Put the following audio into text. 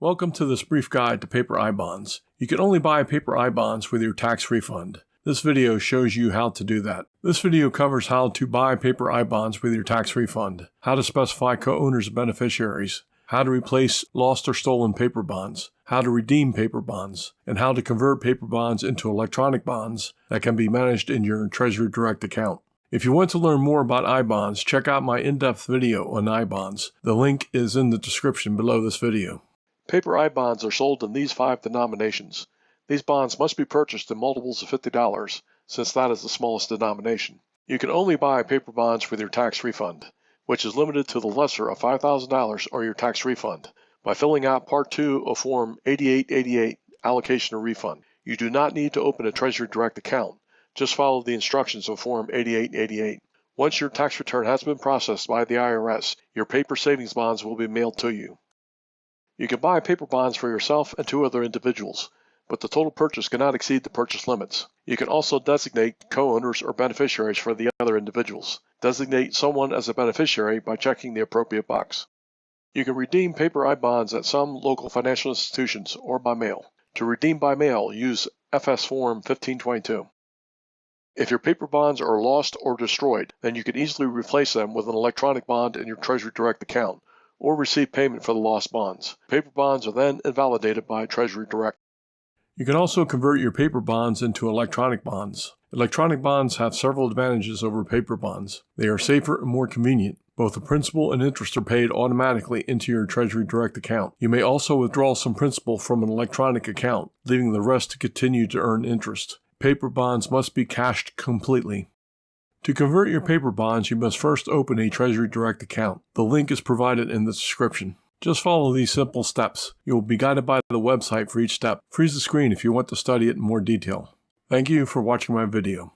Welcome to this brief guide to paper I-bonds. You can only buy paper I-bonds with your tax refund. This video shows you how to do that. This video covers how to buy paper I-bonds with your tax refund, how to specify co-owners and beneficiaries, how to replace lost or stolen paper bonds, how to redeem paper bonds, and how to convert paper bonds into electronic bonds that can be managed in your TreasuryDirect account. If you want to learn more about I-bonds, check out my in-depth video on I-bonds. The link is in the description below this video. Paper I-bonds are sold in these 5 denominations. These bonds must be purchased in multiples of $50, since that is the smallest denomination. You can only buy paper bonds with your tax refund, which is limited to the lesser of $5,000 or your tax refund, by filling out Part 2 of Form 8888, Allocation or Refund. You do not need to open a TreasuryDirect account. Just follow the instructions of Form 8888. Once your tax return has been processed by the IRS, your paper savings bonds will be mailed to you. You can buy paper bonds for yourself and 2 other individuals, but the total purchase cannot exceed the purchase limits. You can also designate co-owners or beneficiaries for the other individuals. Designate someone as a beneficiary by checking the appropriate box. You can redeem paper I-bonds at some local financial institutions or by mail. To redeem by mail, use FS Form 1522. If your paper bonds are lost or destroyed, then you can easily replace them with an electronic bond in your TreasuryDirect account, or receive payment for the lost bonds. Paper bonds are then invalidated by TreasuryDirect. You can also convert your paper bonds into electronic bonds. Electronic bonds have several advantages over paper bonds. They are safer and more convenient. Both the principal and interest are paid automatically into your TreasuryDirect account. You may also withdraw some principal from an electronic account, leaving the rest to continue to earn interest. Paper bonds must be cashed completely. To convert your paper bonds, you must first open a TreasuryDirect account. The link is provided in the description. Just follow these simple steps. You will be guided by the website for each step. Freeze the screen if you want to study it in more detail. Thank you for watching my video.